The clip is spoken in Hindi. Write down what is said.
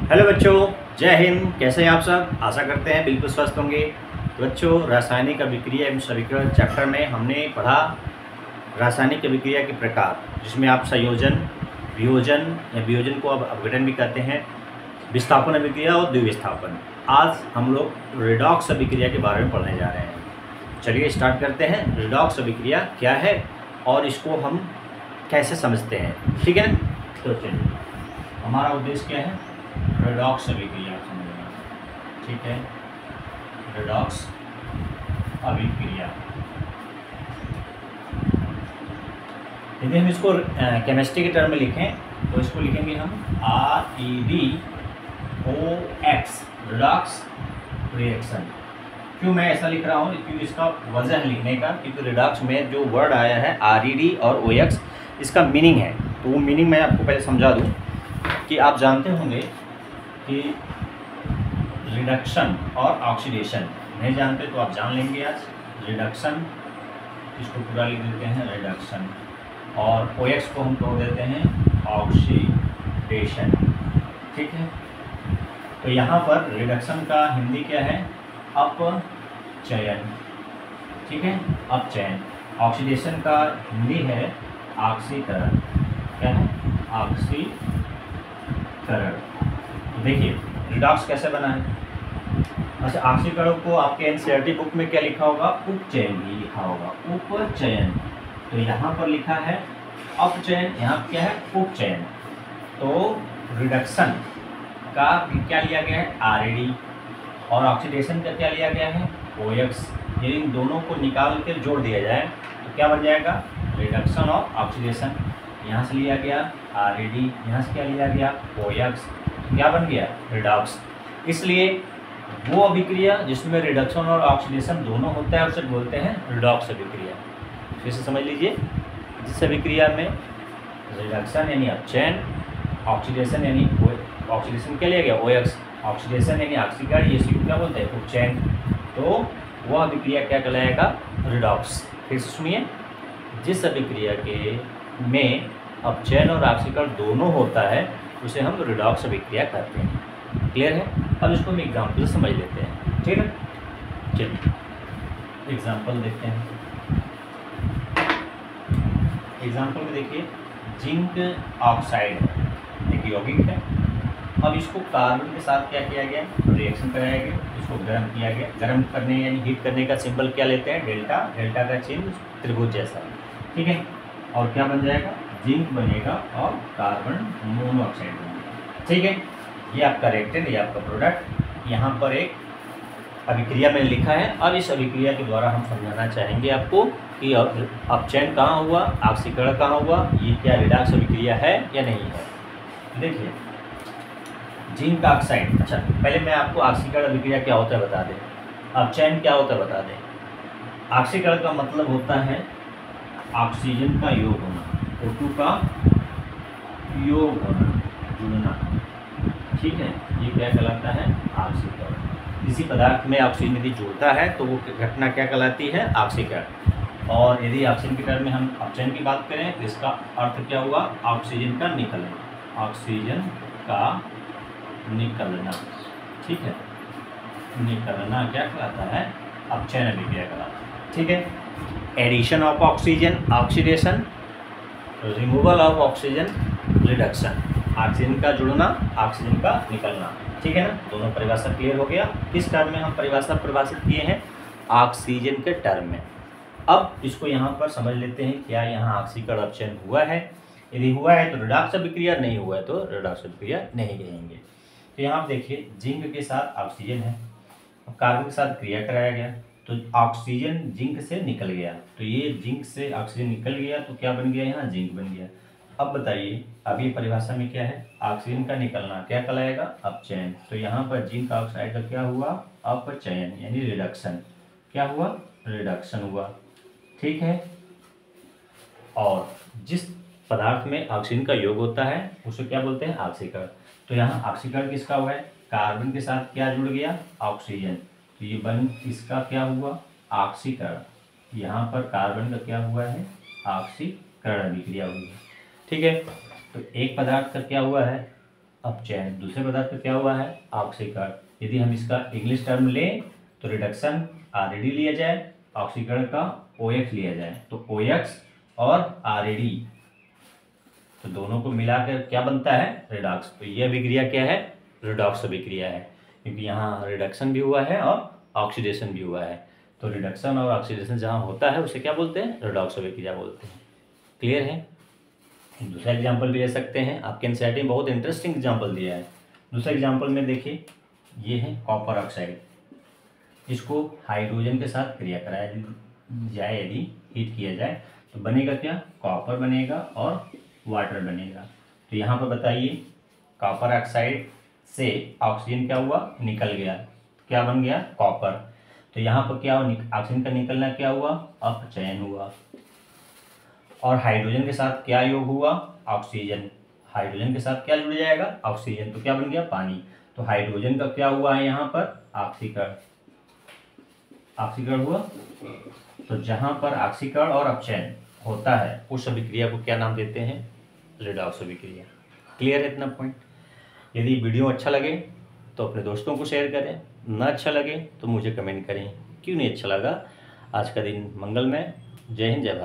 हेलो बच्चों, जय हिंद। कैसे हैं आप सब? आशा करते हैं बिल्कुल स्वस्थ होंगे। तो बच्चों, रासायनिक अभिक्रिया एवं समीकरण चैप्टर में हमने पढ़ा रासायनिक अभिक्रिया के प्रकार, जिसमें आप संयोजन, वियोजन या वियोजन को अब अपघटन भी कहते हैं, विस्थापन अभिक्रिया और द्विविस्थापन। आज हम लोग रिडॉक्स अभिक्रिया के बारे में पढ़ने जा रहे हैं। चलिए स्टार्ट करते हैं। रिडॉक्स अभिक्रिया क्या है और इसको हम कैसे समझते हैं, ठीक है? तो चलिए, हमारा उद्देश्य क्या है? रिडॉक्स अभिक्रिया समझना, ठीक है? रिडॉक्स अभिक्रिया, यदि हम इसको केमिस्ट्री के टर्म में लिखें तो इसको लिखेंगे हम REDOX, रिडॉक्स रिएक्शन। क्यों मैं ऐसा लिख रहा हूँ? क्योंकि इसका वजह है लिखने का, क्योंकि रिडॉक्स में जो वर्ड आया है RED और OX, इसका मीनिंग है। तो वो मीनिंग मैं आपको पहले समझा दूँ कि आप जानते होंगे कि रिडक्शन और ऑक्सीडेशन, नहीं जानते तो आप जान लेंगे आज। रिडक्शन, इसको पूरा लिख देते हैं रिडक्शन, और OX को हम तोड़ देते हैं ऑक्सीडेशन, ठीक है? तो यहाँ पर रिडक्शन का हिंदी क्या है? अपचयन, ठीक है? अपचयन। ऑक्सीडेशन का हिंदी है ऑक्सीकरण। क्या है? ऑक्सीकरण। तो देखिए रिडॉक्स कैसे बना है। अच्छा, ऑक्सीकरण को आपके एनसीईआरटी बुक में क्या लिखा होगा? उपचयन भी लिखा होगा, उपचयन। तो यहाँ पर लिखा है अपचयन, यहाँ क्या है? उपचयन। तो रिडक्शन का क्या लिया गया है? RED, और ऑक्सीडेशन का क्या लिया गया है? OX। ये इन दोनों को निकाल के जोड़ दिया जाए तो क्या बन जाएगा? रिडक्शन और ऑक्सीडेशन। यहाँ से लिया गया RED, यहाँ से क्या लिया गया? OX, क्या बन गया? रिडॉक्स। इसलिए वो अभिक्रिया जिसमें रिडक्शन और ऑक्सीडेशन दोनों होता है उसे बोलते हैं रिडॉक्स अभिक्रिया। फिर से समझ लीजिए, जिस अभिक्रिया में रिडक्शन यानी अपचयन, ऑक्सीडेशन यानी ऑक्सीडेशन क्या लिया गया? OX, ऑक्सीडेशन यानी ऑक्सीकरण, ये इसी क्या बोलते हैं? उपचयन। तो वह अभिक्रिया क्या कहलाएगा? रिडॉक्स। फिर से सुनिए, जिस अभिक्रिया के में अपचयन और ऑक्सीकरण दोनों होता है उसे हम रिडॉक्स अभिक्रिया कहते हैं। क्लियर है? अब इसको हम एग्जाम्पल से समझ लेते हैं, ठीक है? चलिए एग्जाम्पल देखते हैं। एग्जाम्पल में देखिए, जिंक ऑक्साइड एक यौगिक है। अब इसको कार्बन के साथ क्या किया गया? रिएक्शन कराया गया, इसको गर्म किया गया। गर्म करने यानी हीट करने का सिंबल क्या लेते हैं? डेल्टा। डेल्टा का चिन्ह त्रिभुज जैसा, ठीक है? और क्या बन जाएगा? जिंक बनेगा और कार्बन मोनोऑक्साइड बनेगा, ठीक है? ये आपका रिएक्टेंट, ये आपका प्रोडक्ट। यहाँ पर एक अभिक्रिया में लिखा है। अब इस अभिक्रिया के द्वारा हम समझाना चाहेंगे आपको कि अपचयन कहाँ हुआ, ऑक्सीकरण कहाँ हुआ, ये क्या रिडॉक्स अभिक्रिया है या नहीं है। देखिए, जिंक ऑक्साइड। अच्छा, पहले मैं आपको ऑक्सीकरण अभिक्रिया क्या होता है बता दें, अपचयन क्या होता है बता दें। ऑक्सीकरण का मतलब होता है ऑक्सीजन का योग होना, O2 का योग होना, जुड़ना, ठीक है? ये क्या कहलाता है? ऑक्सीकरण। किसी पदार्थ में ऑक्सीजन यदि जुड़ता है तो वो घटना क्या कहलाती है? ऑक्सीकरण। और यदि ऑक्सीजन के टर्म में हम अपचयन की बात करें तो इसका अर्थ क्या हुआ? ऑक्सीजन का निकलना, ऑक्सीजन का निकलना, ठीक है? निकलना क्या कहलाता है? अपचयन अभिक्रिया कहलाता है, ठीक है? Addition of oxygen oxidation, removal of oxygen reduction. Oxygen का जुड़ना, ऑक्सीजन का निकलना, ठीक है ना? दोनों परिभाषा क्लियर हो गया। किस टर्म में हम परिभाषा परिभाषित किए हैं? ऑक्सीजन के टर्म में। अब इसको यहाँ पर समझ लेते हैं, क्या यहाँ ऑक्सीकरण अपचयन हुआ है? यदि हुआ है तो रिडॉक्स अभिक्रिया, नहीं हुआ है तो रिडॉक्स अभिक्रिया नहीं कहेंगे। तो यहाँ आप देखिए, जिंक के साथ ऑक्सीजन है, कार्बन के साथ क्रिया कराया गया तो ऑक्सीजन जिंक से निकल गया, तो ये जिंक से ऑक्सीजन निकल गया तो क्या बन गया? यहाँ जिंक बन गया। अब बताइए, अब ये परिभाषा में क्या है? ऑक्सीजन का निकलना क्या कहलाएगा? अपचयन। तो यहाँ पर जिंक ऑक्साइड का क्या हुआ? अपचयन यानी रिडक्शन। क्या हुआ? रिडक्शन हुआ, ठीक है? और जिस पदार्थ में ऑक्सीजन का योग होता है उसे क्या बोलते हैं? ऑक्सीकरण। तो यहाँ ऑक्सीकरण किसका हुआ है? कार्बन के साथ क्या जुड़ गया? ऑक्सीजन। तो ये बन इसका क्या हुआ? ऑक्सीकरण। यहाँ पर कार्बन का क्या हुआ है? ऑक्सीकरण अभिक्रिया हुई है, ठीक है? तो एक पदार्थ का क्या हुआ है? अपचयन। दूसरे पदार्थ का क्या हुआ है, ऑक्सीकरण। यदि हम इसका इंग्लिश टर्म लें तो रिडक्शन आरएडी लिया जाए, ऑक्सीकरण का ओएक्स लिया जाए। तो ओएक्स और आरएडी, तो दोनों को मिलाकर क्या बनता है, रिडॉक्स। तो यह अभिक्रिया क्या है, रिडॉक्स अभिक्रिया है, क्योंकि यहाँ रिडक्शन भी हुआ है और ऑक्सीडेशन भी हुआ है। तो रिडक्शन और ऑक्सीडेशन जहाँ होता है उसे क्या बोलते हैं, रिडॉक्स अभिक्रिया बोलते हैं। क्लियर है। दूसरा एग्जाम्पल भी ले सकते हैं, आपके एनसीईआरटी में बहुत इंटरेस्टिंग एग्जाम्पल दिया है। दूसरा एग्जाम्पल में देखिए, ये है कॉपर ऑक्साइड। इसको हाइड्रोजन के साथ क्रिया कराया जाए, यदि हीट किया जाए तो बनेगा क्या, कॉपर बनेगा और वाटर बनेगा। तो यहाँ पर बताइए, कॉपर ऑक्साइड से ऑक्सीजन क्या हुआ, निकल गया, क्या बन गया, कॉपर। तो यहाँ पर क्या हुआ, ऑक्सीजन का निकलना क्या हुआ, अपचयन हुआ। और हाइड्रोजन के साथ क्या योग हुआ, ऑक्सीजन। हाइड्रोजन के साथ क्या जुड़ जाएगा, ऑक्सीजन, तो क्या बन गया, पानी। तो हाइड्रोजन का क्या हुआ है यहाँ पर, ऑक्सीकरण। ऑक्सीकरण हुआ। तो जहाँ पर ऑक्सीकरण और अपचयन होता है उस अभिक्रिया को क्या नाम देते हैं, रिडॉक्स अभिक्रिया। क्लियर है इतना पॉइंट। यदि वीडियो अच्छा लगे तो अपने दोस्तों को शेयर करें, ना अच्छा लगे तो मुझे कमेंट करें क्यों नहीं अच्छा लगा। आज का दिन मंगलमय। जय हिंद, जय भारत।